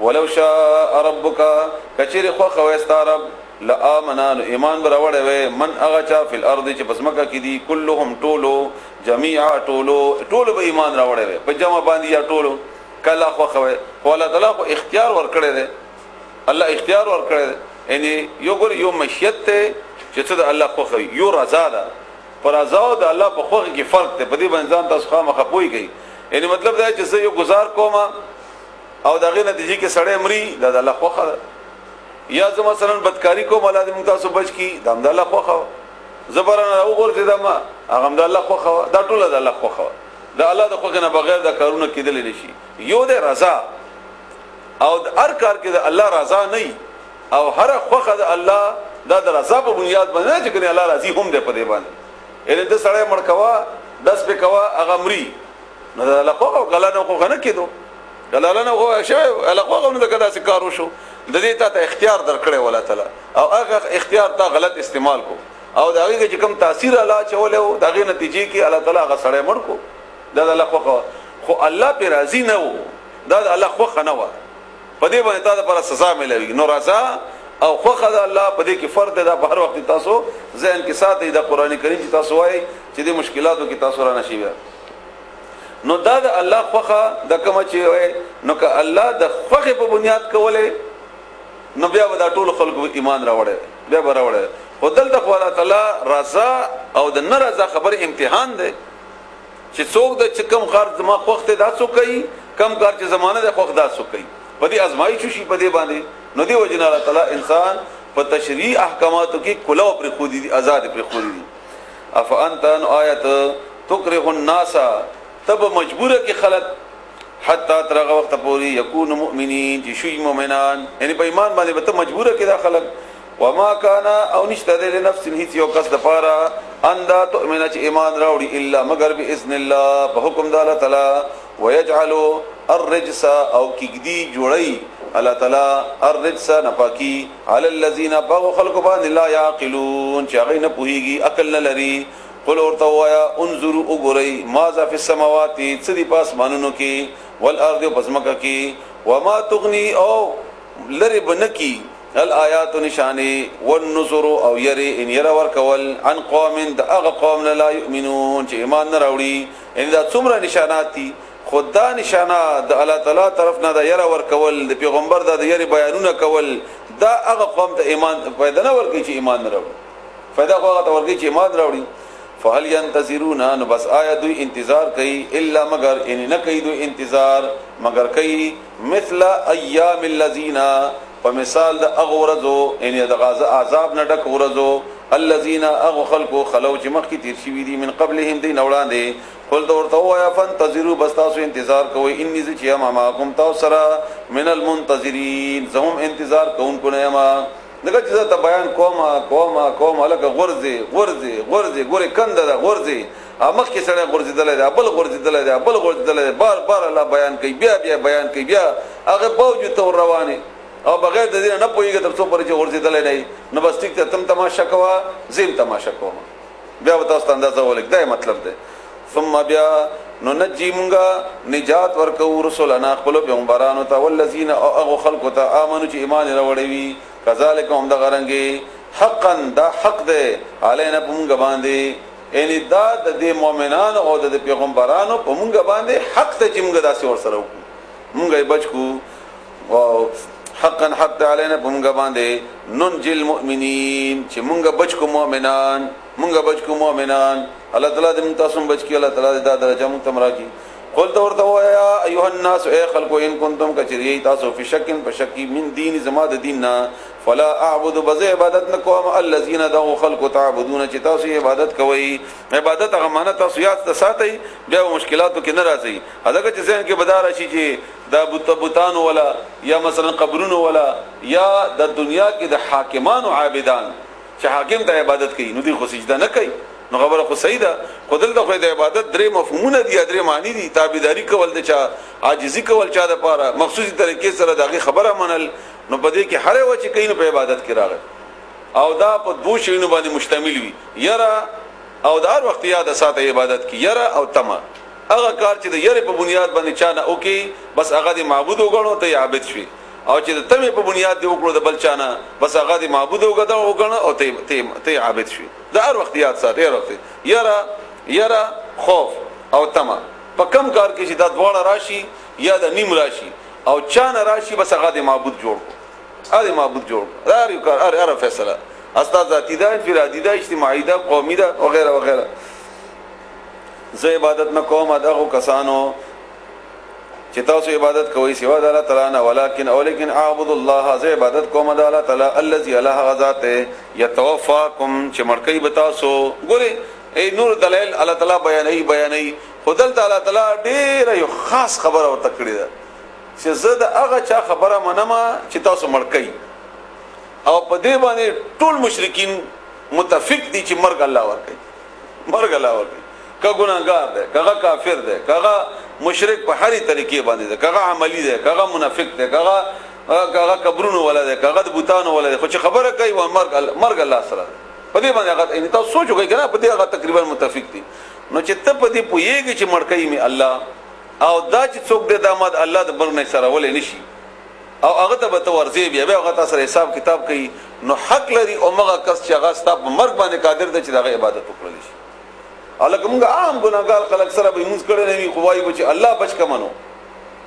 ولو شاء ربک کچری خو خواستا رب لآمنان ایمان براوړې وې من هغه چا فل ارض چې پسمکه کې دي كلهم ټولو جميعا ټولو به ایمان راوړې وې په جمع باندې یا ټولو کله خو خوي خو الله تعالی خو اختیار ورکړي دي الله اختیار ورکړي یعنی یو ګور یو مشیت ته چې څه د الله خو خوي یو رضا ده پر رضا او د الله په خوغه کې فرق دی په دې باندې ځان تاسو خامخ پوي کوي یعنی مطلب دا چې زه یو گزار کوم او دغه نتیجې کې سړی مري د الله خوخه یا زه مثلا بدکاری کوم الله دې موږ تاسو بچ کی د الله خوخه زبرنا او ورته دما هغه د الله خوخه دا ټول د الله خوخه د الله د خوخه نه بغیر د کارونه کېدل نشي یو د رضا او هر کار کې د الله رضا نه او هر خوخه د الله د رضا په بنیاد باندې چې کنه الله راضي هم ده په دې باندې ان د سړی مړ کوا 10 په کوا هغه مري نو د الله خوخه غلا نه خوخه نه کېدو غلا نه هو شوی الله خوخه نو کدا سي کارو شو د دې ته اختیار درکړي ولا تعالی او هغه اختیار ته غلط استعمال کو او داغه چې کوم تاثیر الله چولې داغه نتیجې کې الله تعالی هغه سړی مړ کو دا الله خوخه خو الله په راضي نه وو دا الله خوخه نه و په دې باندې تاسو پر سزا ملوي نو رضا او خوخه د الله په دې کې فرق ده په هر وخت تاسو ذهن کې ساتي د قران کریم چې تاسو وایي چې د مشکلاتو کې تاسو را نشي نو دا د الله خوخه د کوم چې وایي نو که الله د خوخه په بنیاد کوله نو بیا د ټول خلکو ایمان راوړي بیا راوړي خدل د الله تعالی رضا او د نارضا خبر امتحان ده چې څوک د کم خرج ما خوخته دا څوک کوي کم کار چې زمانه د خوخ دا څوک کوي په دې ازمایښت شي په دې باندې نو دی وجنه الله تعالی انسان په تشریع احکاماتو کې کلو پر خو دي آزاد پر خو دي اف انت ان آیت تکره الناس تب مجبور کې خلق حتا ترغه وخت پوری یکون مؤمنین چې شوی مؤمنان یعنی په ایمان باندې به ته مجبور کې دا خلق وما كان او نشته د نفس هیڅ یو کس د پاره اندا تؤمن چې ایمان راوړي الا مگر باذن الله په حکم د الله تعالی ويجعل الرجس او کیږي جوړي الله تعالی الرجس نپاکی علی الذین بغوا خلق باندې لا یعقلون چې هغه نه پوهیږي عقل نه لري قل ورته وایا انظروا وګورئ ماذا فی السماوات څه دی پاس مانونو کې والارض پسمکه کې وما تغنی او لری بنکی الآیات نشانی والنذر او یری ان ير ور کول عن قوم د هغه قوم لا یؤمنون چې ایمان نه راوړي ان دا څومره نشانات دي خدا نشانات د الله تعالی طرف نه د ير ور کول د پیغمبر د یری بیانونه کول دا هغه قوم ته ایمان پیدا نه ورګي چې ایمان نه راوړي پیدا هغه ته ورګي چې ایمان راوړي فهل ينتظرون نو بس آیا دوی انتظار کوي الا مگر ان نه کوي دوی انتظار مگر کوي مثل ایام الذين فمثال د اغورزو ان د غاز عذاب نه ډک ورزو الذين اغخلقوا خلو چې مخکې تیر شوی دي من قبلهم دین وړاندې قل ورته وایا فانتظروا بس تاسو انتظار کوئ انی ذ ما معكم تاسو سره من المنتظرین زهم انتظار کوونکو نه ما دغه چې ته بیان کوم الګ غرزي ګوري کنده ده غرزي امخ کې سره غرزي دلته بل غرزي دلته بل غرزي دلته بار الله بیان کوي بیا بیان کوي بیا هغه باوجود تور روانه او بغیر د دې نه پويږي تر څو پر چې غرزي دلته نه نو بس ټیک ته تم تماشا کوا زم تماشا کوم بیا تاسو اندازه ولګ دا مطلب ده ثم بیا نو نجیمغا نجات ورکو رسولنا خپل پیغمبرانو ته والذین اغه خلق ته امنو چې ایمان وروړي کذالک هم د غرنګي حقا دا حق ده علینا پمږ باندې ان دا د مؤمنانو او د پیغمبرانو پمږ باندې حق ته چې موږ داسې ور سره وکړو موږ بچو او حقا حق علینا پمږ باندې ننجل المؤمنین چې موږ بچو مؤمنان الله تعالی دې تاسو بچ کی الله تعالی دا درجه موږ تم راکی قل ورته وایا ایها الناس اے خلقو ان کنتم کچری تاسو فی شک فشکی من دین زما د دیننا فلا اعبد بذ عبادت نکوم الذين دعوا خلق تعبدون چې تاسو عبادت کوي عبادت هغه معنی تاسو یاد ساتي بیا مشکلاتو کې ناراضي هغه چې ذهن کې بدار شي چې دا بوتان ولا یا مثلا قبرونو ولا یا د دنیا کې د حاکمانو عابدان چې حاکم ته عبادت کوي نو دي خو سجده نه کوي نو خبره خو صحیح ده خدل د خو د عبادت درې مفهومونه دي درې معنی دي تابعداري کول د چا عاجزي کول چا د پاره مخصوصي طریقې سره دغه خبره منل نو بده کې هر و چې کین په عبادت کې راغی او دا په دوه شینو باندې مشتمل وي یرا او د هر وخت یاد ساته عبادت کې یرا او تما هغه کار چې د یره په بنیاد باندې چا نه اوکي بس هغه د معبود وګڼو ته عابد شي او چې د تمه په بنیاد دی وکړو د بل چانه بس هغه د معبود وګڼه او ته عابد شي. دا هر وخت یاد ساتي، هر وخت یرا خوف او تمه په کم کار کې چې دا دواړه راشي یا د نیم راشي او چانه راشي بس هغه د معبود جوړ کو، هغه معبود جوړ کو. هر یو کار هر فیصله استاد ذاتی ده، انفرادی ده، اجتماعي ده، قومي ده وغیرہ وغیرہ. زه عبادت نه کوم دغه کسانو چې تاسو عبادت کوئ سوا د الله تعالی نه، ولکن اعبد الله، زه عبادت کوم د الله تعالی الذي الله ذات يتوفاكم چې مړکې به تاسو. ګوري ای نور دلایل الله تعالی بیانې خدل تعالی تعالی ډېر یو خاص خبره ورته کړی ده چې زه د هغه چا خبره منم چې تاسو مړکې، او په دې باندې ټول مشرکین متفق دي چې مرګ الله ورکړي، مرګ الله ورکړي. که ګناهګار ده، کغه کافر ده، کغه مشرک په هرې طریقې باندې ده، کغه عملی ده، کغه منافق ده، کغه قبرونو ولا ده، کغه د بوتانو ولا ده، خو چې خبره کوي و مرګ الله سره په دې باندې هغه ان تاسو سوچ وکړئ کنه په دې هغه تقریبا متفق دي. نو چې ته په دې پوهیږي چې مړکې می الله او دا چې څوک د داماد الله د مرګ نه سره ولې نشي او هغه ته به تورځي بیا هغه تاسو سره حساب کتاب کوي، نو حق لري او مغه کس چې هغه ستاسو په مرګ باندې قادر دی چې دغه عبادت وکړي شي. الکه موږ عام ګناګار خلک سره به موږ کړه نه وي خوایو چې الله بچ کمنو،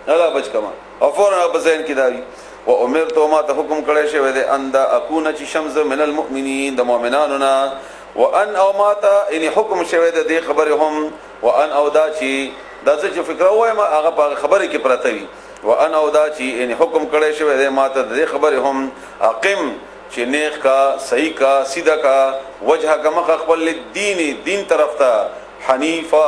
الله بچ کما او فورا بزین کی داوی و امرت ما ته حکم کړی شوی دی ان دا اكون چې شمس من المؤمنین د مؤمنانو نه، وان او ما ته ان حکم شوی دی خبره هم وان او دا چې دا چې فکر وایم هغه په خبره کې پراته وي، وان او دا چې ان حکم کړی شوی دی ما ته د خبره هم اقم چې نیک کا صحیح کا سیدھا کا وجہ کا مخ خپل دین طرف ته حنیفا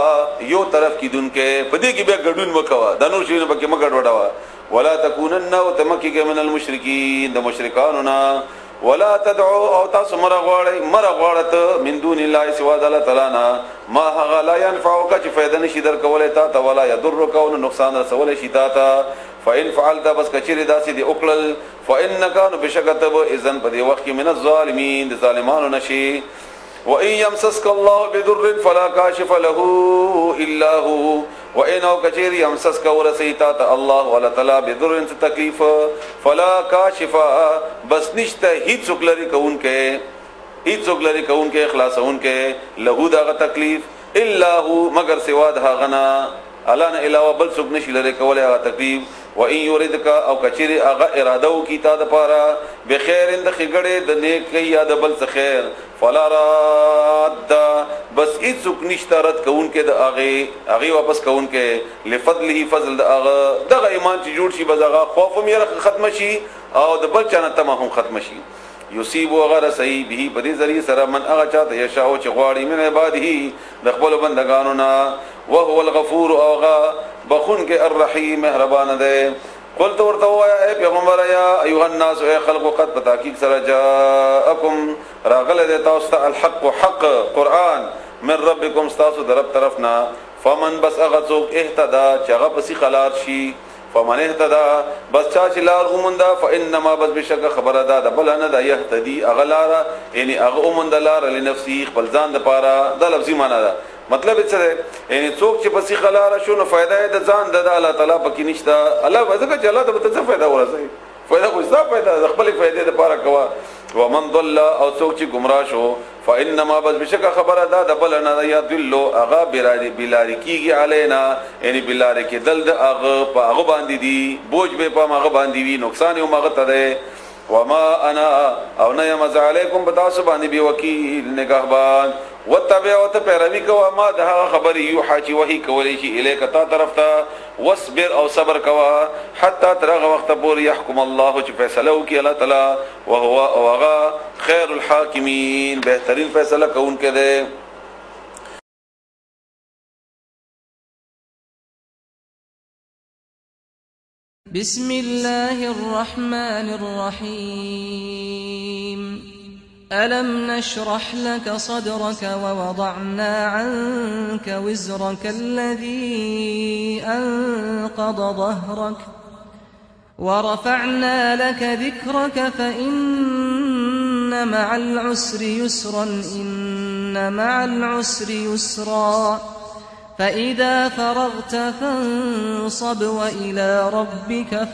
یو طرف کی دن کې پدې کې به ګډون وکوا د نور شي په کې مګډ وډاوا ولا تکونن او تمکی من المشرکین د مشرکانو نا ولا تدعو او تاسو مرغواړت من دون الله سوا د الله تعالی نا ما هغه لا ينفعك چې فائدہ نشي در کولای تا ولا يضرك او نقصان رسول شي تا فإن فعلت بس کچری داسې دی اوکل فإنك بشکتب اذن په دې وخت کې من الظالمین د ظالمانو نشي. وإن يمسسك الله بضر فلا كاشف له إلا هو وإن او کچری يمسسك ورسیتا الله ولا تعالی بضر تکلیف فلا كاشف بس نشته هیڅ څوک لري کون کې اخلاصون کې له دا تکلیف الا هو مگر سوا د غنا الله نه علاوه بل څوک نشي لري کولای هغه تکلیف. وإن يردك او کچری هغه اراده وکي تا د پاره بخیر اند خګړې د نیک یا د بل څه خیر فلا راد بس هیڅ نشترت کون کې د هغه واپس کون کې لفضله فضل دغه ایمان چې جوړ شي بزغه خوف مې ختم شي او د بل چانه تمه هم ختم شي. یصيب غیر صحیح به په دې ذریعہ سره من هغه چاته یشاء چې غواړي من عباده د خپل بندگانو نه وهو الغفور اوغا بخون کې الرحیم مهربان ده. قلت ورته اے پیغمبر یا ایها الناس اے خلق قد بتحقیق سره جاءکم راغله د تاسو ته الحق حق قران من ربکم تاسو درب طرفنا فمن بس اغذوک اهتدى چغه پسی خلاص شي فمن اهتدى بس چا چې لار اومندا فانما بس بشک خبره ده د بل نه د يهتدي اغلار یعنی اغه اومند لار لنفسي خپل ځان د پاره د لفظي معنا ده. مطلب څه ده یعنی څوک چې پسی خلاره شونه فائدہ د ځان د الله تعالی پکې نشته. الله وځه چې الله ته څه فائدہ ورسي فائدہ خو ځا فائدہ د خپل فائدې لپاره کوا. ومن ضل او څوک چې گمراه شو فانما بس بشک خبره ده د بل نه یذل اغا بلاری کیږي علینا یعنی بلاری کې دل د اغه په اغه باندې دی بوج به په اغه باندې وی نقصان یو مغه ته. وما انا او نه یمز علیکم بتاسو باندې بی وکیل نگهبان وتبعوا تپروی کوا ما ده خبر یوحا چې وحی کولې شي الیک تا طرف ته واصبر او صبر کوا حتا ترغه وخت پورې يحكم الله چې فیصله وکي الله تعالی وهو اوغا خیر الحاکمین بهترین فیصله کوونکی دی. بسم الله الرحمن الرحيم ألم نشرح لك صدرك ووضعنا عنك وزرك الذي أنقض ظهرك ورفعنا لك ذكرك فإن مع العسر يسرا إن مع العسر يسرا فإذا فرغت فانصب وإلى ربك